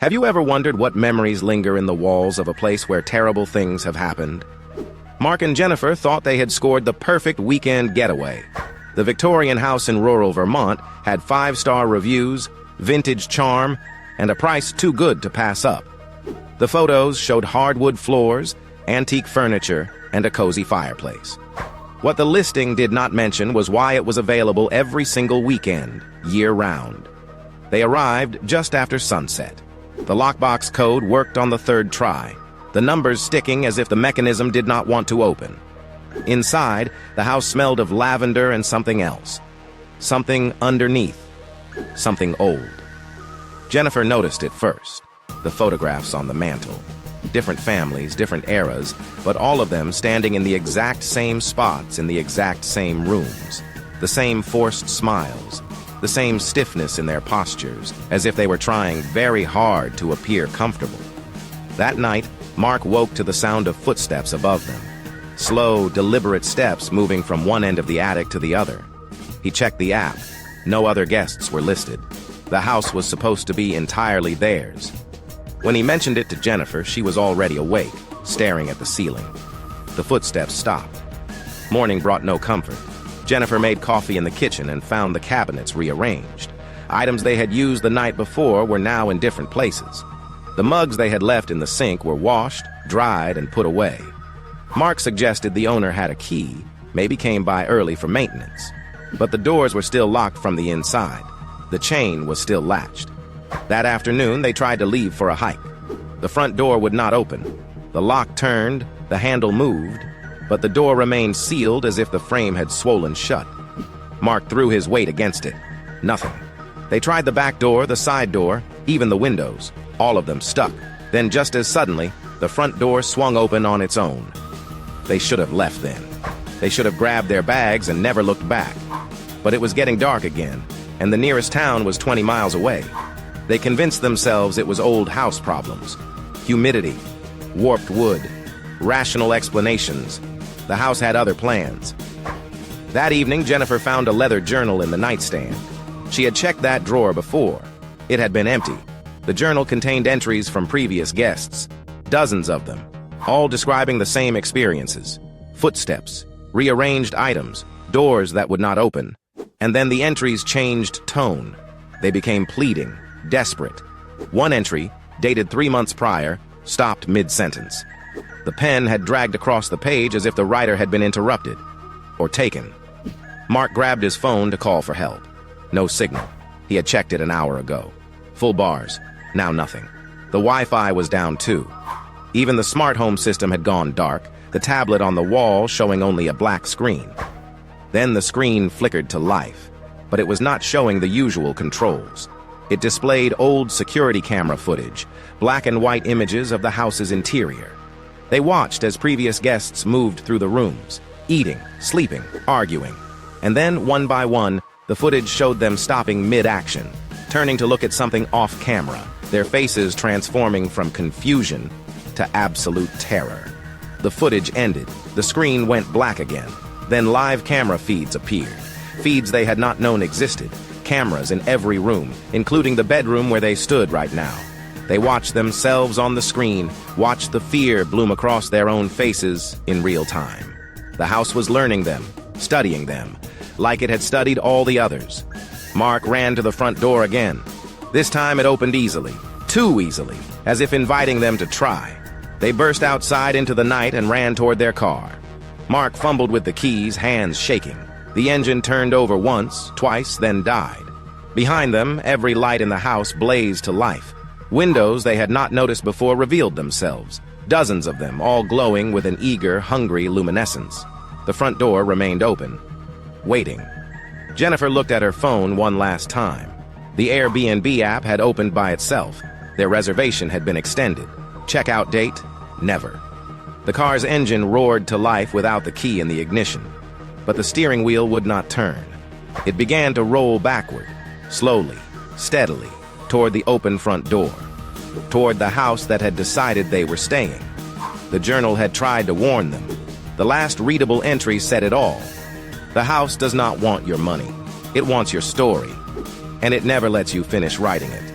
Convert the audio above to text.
Have you ever wondered what memories linger in the walls of a place where terrible things have happened? Mark and Jennifer thought they had scored the perfect weekend getaway. The Victorian house in rural Vermont had 5-star reviews, vintage charm, and a price too good to pass up. The photos showed hardwood floors, antique furniture, and a cozy fireplace. What the listing did not mention was why it was available every single weekend, year-round. They arrived just after sunset. The lockbox code worked on the 3rd try, the numbers sticking as if the mechanism did not want to open. Inside, the house smelled of lavender and something else. Something underneath. Something old. Jennifer noticed it first. The photographs on the mantel. Different families, different eras, but all of them standing in the exact same spots in the exact same rooms. The same forced smiles. The same stiffness in their postures, as if they were trying very hard to appear comfortable. That night, Mark woke to the sound of footsteps above them. Slow, deliberate steps moving from one end of the attic to the other. He checked the app. No other guests were listed. The house was supposed to be entirely theirs. When he mentioned it to Jennifer, she was already awake, staring at the ceiling. The footsteps stopped. Morning brought no comfort. Jennifer made coffee in the kitchen and found the cabinets rearranged. Items they had used the night before were now in different places. The mugs they had left in the sink were washed, dried, and put away. Mark suggested the owner had a key, maybe came by early for maintenance. But the doors were still locked from the inside. The chain was still latched. That afternoon, they tried to leave for a hike. The front door would not open. The lock turned, the handle moved, but the door remained sealed as if the frame had swollen shut. Mark threw his weight against it. Nothing. They tried the back door, the side door, even the windows. All of them stuck. Then just as suddenly, the front door swung open on its own. They should have left then. They should have grabbed their bags and never looked back. But it was getting dark again, and the nearest town was 20 miles away. They convinced themselves it was old house problems. Humidity, warped wood, rational explanations. The house had other plans. That evening, Jennifer found a leather journal in the nightstand. She had checked that drawer before. It had been empty. The journal contained entries from previous guests, dozens of them, all describing the same experiences. Footsteps, rearranged items, doors that would not open. And then the entries changed tone. They became pleading, desperate. One entry, dated 3 months prior, stopped mid-sentence. The pen had dragged across the page as if the writer had been interrupted or taken. Mark grabbed his phone to call for help. No signal. He had checked it an hour ago. Full bars. Now nothing. The Wi-Fi was down too. Even the smart home system had gone dark, the tablet on the wall showing only a black screen. Then the screen flickered to life, but it was not showing the usual controls. It displayed old security camera footage, black and white images of the house's interior. They watched as previous guests moved through the rooms, eating, sleeping, arguing. And then, one by one, the footage showed them stopping mid-action, turning to look at something off-camera, their faces transforming from confusion to absolute terror. The footage ended. The screen went black again. Then live camera feeds appeared. Feeds they had not known existed. Cameras in every room, including the bedroom where they stood right now. They watched themselves on the screen, watched the fear bloom across their own faces in real time. The house was learning them, studying them, like it had studied all the others. Mark ran to the front door again. This time it opened easily, too easily, as if inviting them to try. They burst outside into the night and ran toward their car. Mark fumbled with the keys, hands shaking. The engine turned over once, twice, then died. Behind them, every light in the house blazed to life. Windows they had not noticed before revealed themselves, dozens of them, all glowing with an eager, hungry luminescence. The front door remained open, waiting. Jennifer looked at her phone one last time. The Airbnb app had opened by itself. Their reservation had been extended. Checkout date? Never. The car's engine roared to life without the key in the ignition. But the steering wheel would not turn. It began to roll backward, slowly, steadily, toward the open front door, toward the house that had decided they were staying. The journal had tried to warn them. The last readable entry said it all. The house does not want your money. It wants your story, and it never lets you finish writing it.